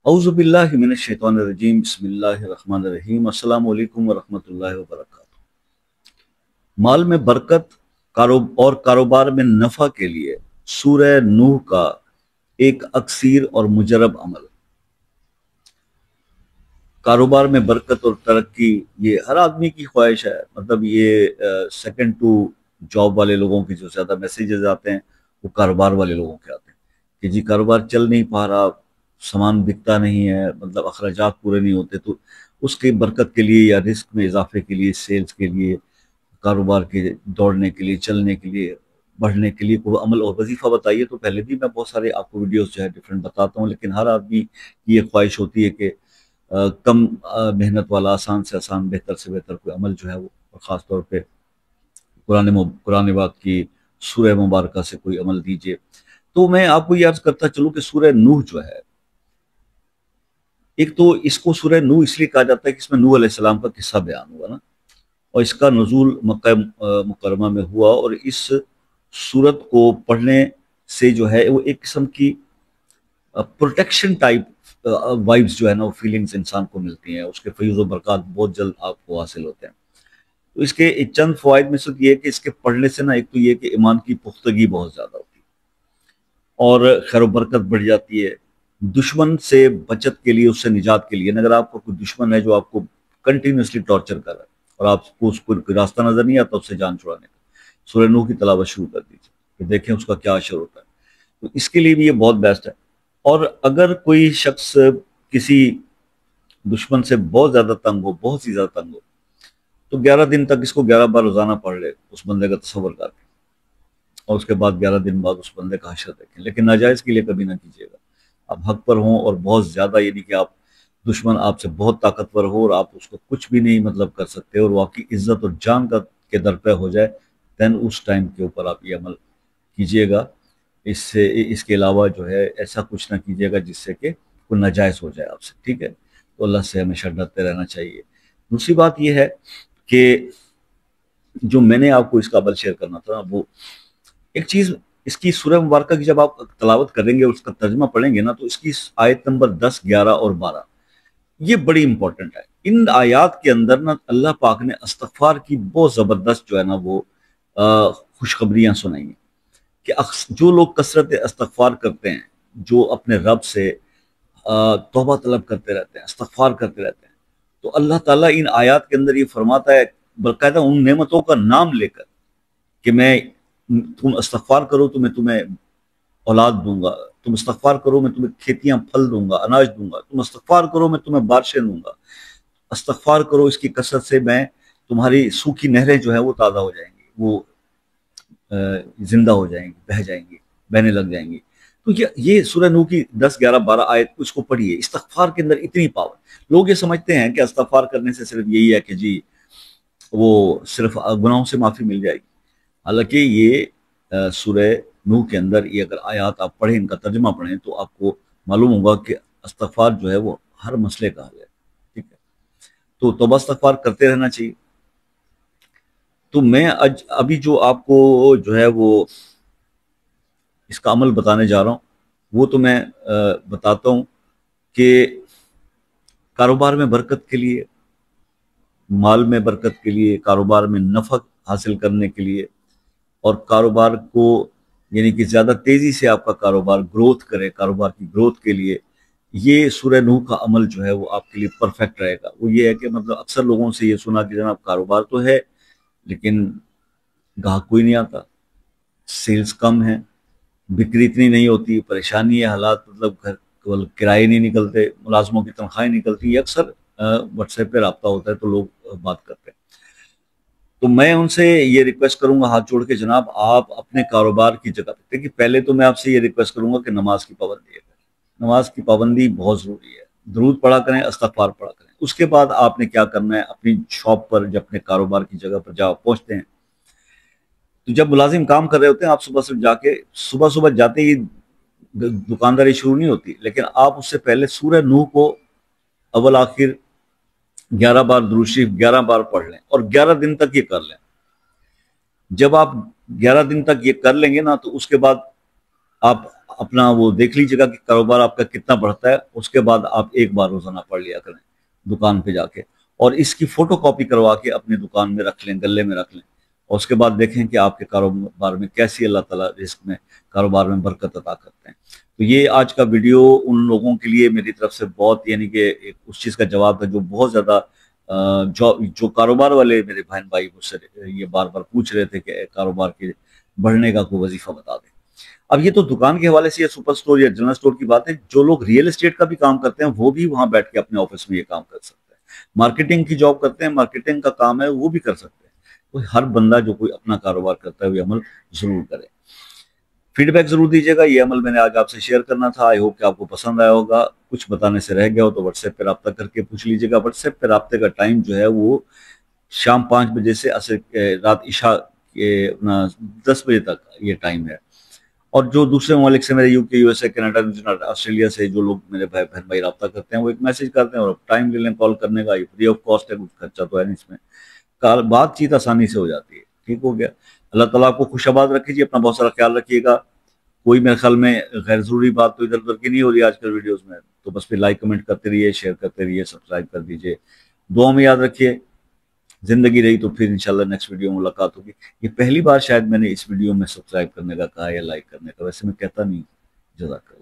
औज़ु बिल्लाहि मिनश शैतानिर रजीम बिस्मिल्लाहिर रहमानिर रहीम अस्सलामु अलैकुम व रहमतुल्लाहि व बरकातुहू। माल में बरकत और कारोबार में नफ़ा के लिए सूरह नूह का एक अक्सीर और मुजरब अमल। कारोबार में बरकत और तरक्की ये हर आदमी की ख्वाहिश है। मतलब ये सेकंड टू जॉब वाले लोगों की जो ज़्यादा मैसेजेस आते हैं वो कारोबार वाले लोगों के आते हैं कि जी कारोबार चल नहीं पा रहा, सामान बिकता नहीं है, मतलब अखराजात पूरे नहीं होते, तो उसकी बरकत के लिए या रिस्क में इजाफे के लिए, सेल्स के लिए, कारोबार के दौड़ने के लिए, चलने के लिए, बढ़ने के लिए कोई अमल और वजीफ़ा बताइए। तो पहले भी मैं बहुत सारे आपको वीडियोस जो है डिफरेंट बताता हूँ, लेकिन हर आदमी की ये ख्वाहिश होती है कि कम मेहनत वाला, आसान से आसान, बेहतर से बेहतर कोई अमल जो है वो, और ख़ास तौर पे कुरान पाक की सूरह मुबारक से कोई अमल दीजिए। तो मैं आपको ये अर्ज करता चलूँ कि सूरह नूह जो है, एक तो इसको सूरह नूह इसलिए कहा जाता है कि इसमें नूह अलैहिस्सलाम का किस्सा बयान हुआ ना, और इसका नुज़ूल मक्का मुकरमा में हुआ, और इस सूरत को पढ़ने से जो है वो एक किस्म की प्रोटेक्शन टाइप वाइब्स जो है ना, वो फीलिंग्स इंसान को मिलती हैं, उसके फैज़ व बरक़ात बहुत जल्द आपको हासिल होते हैं। तो इसके चंद फ़वाइद में से ये है कि इसके पढ़ने से ना, एक तो ये कि ईमान की पुख्तगी बहुत ज़्यादा होती है और खैर बरकत बढ़ जाती है। दुश्मन से बचत के लिए, उससे निजात के लिए, अगर आपका कोई दुश्मन है जो आपको कंटिन्यूसली टॉर्चर कर रहा है और आपको उसको कोई रास्ता नजर नहीं आता उससे जान छुड़ाने का, सूरह नूह की तलावत शुरू कर दीजिए, फिर देखें उसका क्या असर होता है। तो इसके लिए भी ये बहुत बेस्ट है। और अगर कोई शख्स किसी दुश्मन से बहुत ज्यादा तंग हो, बहुत ही ज्यादा तंग हो, तो 11 दिन तक इसको 11 बार रोजाना पढ़ ले, उस बंदे का तसव्वुर करके, और उसके बाद 11 दिन बाद उस बंदे का हशर देखें। लेकिन नाजायज के लिए कभी ना कीजिएगा। आप हक पर हों और बहुत ज्यादा, यानी कि आप दुश्मन आपसे बहुत ताकतवर हो और आप उसको कुछ भी नहीं मतलब कर सकते, और वो आपकी इज्जत और जान का के दर पे हो जाए, देन उस टाइम के ऊपर आप ये अमल कीजिएगा। इससे इसके अलावा जो है ऐसा कुछ ना कीजिएगा जिससे कि कोई नाजायज हो जाए आपसे, ठीक है। तो अल्लाह से हमेशा डरते रहना चाहिए। दूसरी बात यह है कि जो मैंने आपको इसका अमल शेयर करना था, वो एक चीज, इसकी सूरह मुबारक की जब आप तलावत करेंगे, उसका तर्जमा पढ़ेंगे ना, तो इसकी आयत नंबर 10, 11 और 12 ये बड़ी इंपॉर्टेंट है। इन आयात के अंदर ना अल्लाह पाक ने इस्तग़फ़ार की बहुत जबरदस्त जो है ना वो खुशखबरियां सुनाई हैं कि जो लोग कसरत इस्तग़फ़ार करते हैं, जो अपने रब से तौबा तलब करते रहते हैं, इस्तग़फ़ार करते रहते हैं, तो अल्लाह ताला इन आयात के अंदर ये फरमाता है, बाकायदा उन नेमतों का नाम लेकर, कि तुम इस्तग़फ़ार करो तो मैं तुम्हें औलाद दूंगा, तुम इस्तग़फ़ार करो मैं तुम्हें खेतियां फल दूंगा, अनाज दूंगा, तुम इस्तग़फ़ार करो मैं तुम्हें बारिशें दूंगा, इस्तग़फ़ार करो इसकी कसरत से मैं तुम्हारी सूखी नहरें जो है वो ताज़ा हो जाएंगी, वो जिंदा हो जाएंगी, बह जाएंगी, बहने लग जाएंगी। तो ये सूरह नूह की 10, 11, 12 आयत उसको पढ़िए। इस्तग़फ़ार के अंदर इतनी पावर। लोग ये समझते हैं कि इस्तग़फ़ार करने से सिर्फ यही है कि जी वो सिर्फ गुनाहों से माफ़ी मिल जाएगी। हालांकि ये सूरह नूह के अंदर ये अगर आयत आप पढ़ें, इनका तर्जुमा पढ़ें, तो आपको मालूम होगा कि इस्तग़फ़ार जो है वो हर मसले का हल है, ठीक है। तो तौबा इस्तग़फ़ार करते रहना चाहिए। तो मैं आज अभी जो आपको जो है वो इसका अमल बताने जा रहा हूँ, वो तो मैं बताता हूँ कि कारोबार में बरकत के लिए, माल में बरकत के लिए, कारोबार में नफ़ा हासिल करने के लिए, और कारोबार को यानी कि ज़्यादा तेज़ी से आपका कारोबार ग्रोथ करे, कारोबार की ग्रोथ के लिए ये सूरह नूह का अमल जो है वो आपके लिए परफेक्ट रहेगा। वो ये है कि मतलब अक्सर लोगों से ये सुना कि जनाब कारोबार तो है लेकिन ग्राहक कोई नहीं आता, सेल्स कम है, बिक्री इतनी नहीं होती, परेशानी है, हालात मतलब घर केवल किराए नहीं निकलते, मुलाजमों की तनख्वाहें निकलती, ये अक्सर व्हाट्सएप पे रब्ता होता है तो लोग बात करते हैं। तो मैं उनसे ये रिक्वेस्ट करूंगा हाथ जोड़ के, जनाब आप अपने कारोबार की जगह पे देखिए, पहले तो मैं आपसे ये रिक्वेस्ट करूंगा कि नमाज की पाबंदी है, नमाज की पाबंदी बहुत जरूरी है। दरूद पढ़ा करें, इस्तग़फ़ार पढ़ा करें। उसके बाद आपने क्या करना है, अपनी शॉप पर जब अपने कारोबार की जगह पर जब पहुंचते हैं, तो जब मुलाजिम काम कर रहे होते हैं, आप सुबह से जाके, सुबह सुबह जाते ही दुकानदारी शुरू नहीं होती, लेकिन आप उससे पहले सूरह नूह को अव्वल आखिर 11 बार दुरूद शरीफ 11 बार पढ़ लें और 11 दिन तक ये कर लें। जब आप 11 दिन तक ये कर लेंगे ना, तो उसके बाद आप اپنا وہ دیکھ لیجیے گا کہ کاروبار آپ کا کتنا بڑھتا ہے، اس کے بعد آپ ایک بار روزانہ پڑھ لیا کریں دکان پہ جا کے، اور اس کی فوٹو کاپی کروا کے اپنی دکان میں رکھ لیں، گلے میں رکھ لیں، اور اس کے بعد دیکھیں کہ آپ کے کاروبار میں کیسی اللہ تعالیٰ رزق میں کاروبار میں برکت عطا کرتے ہیں۔ تو یہ آج کا ویڈیو ان لوگوں کے لیے میری طرف سے بہت، یعنی کہ اس چیز کا جواب ہے جو بہت زیادہ جو کاروبار والے میرے بہن بھائی مجھ سے یہ بار بار پوچھ رہے تھے کہ کاروبار کے بڑھنے کا کوئی وظیفہ بتا دیں۔ اب یہ تو دکان کے حوالے سے یا سپر سٹور یا جنرل سٹور کی بات ہے، جو لوگ ریئل اسٹیٹ کا بھی کام کرتے ہیں وہ بھی وہاں بیٹھ کے اپنے آفس میں یہ کام کر سکتے ہیں، مارکیٹنگ کی جاب کرتے ہیں، مارکیٹنگ کا کام ہے وہ بھی کر سکتے ہیں۔ تو ہر بندہ جو کوئی اپنا کاروبار کرتا ہے وہ عمل ضرور کرے، فیڈ بیک ضرور دیجیے گا۔ یہ عمل میں نے آج آپ سے شیئر کرنا تھا، آئی ہوپ کہ آپ کو پسند آیا ہوگا۔ کچھ بتانے سے رہ گیا ہو تو واٹس ایپ پہ رابطہ کر کے پوچھ لیجیے گا۔ واٹس ایپ پہ رابطے کا ٹائم جو ہے وہ شام 5 بجے سے رات عشاء کے 10 بجے تک یہ ٹائم ہے، اور جو دوسرے ممالک سے میرے یو کے، U S A, Canada, New Zealand, Australia سے جو لوگ میرے بہن بھائی رابطہ کرتے ہیں وہ ایک میسج کرتے ہیں اور ٹائم لے لیں کال کرنے کا، یہ فری آف کاسٹ ہے، کچھ خرچہ تو ہے نہیں اس میں، بات چیت آسانی سے ہو جاتی ہے۔ ٹھیک ہو گیا، اللہ تعالیٰ آپ کو خوش آباد رکھے جی، اپنا بہت سارا خیال رکھیے گا۔ کوئی میرے خیال میں غیر ضروری بات تو ادھر ادھر کی نہیں ہو رہی آج کل ویڈیوز میں، تو بس پھر لائک کمنٹ کرتے رہیے، شیئر کرتے رہیے، سبسکرائب کر دیجیے، دعا میں یاد رکھیے۔ زندگی رہی تو پھر انشاءاللہ نیکسٹ ویڈیو میں ملاقات ہوگی۔ یہ پہلی بار شاید میں نے اس ویڈیو میں سبسکرائب کرنے کا کہا یا لائک کرنے کا، ویسے میں کہتا نہیں۔ جزاک اللہ۔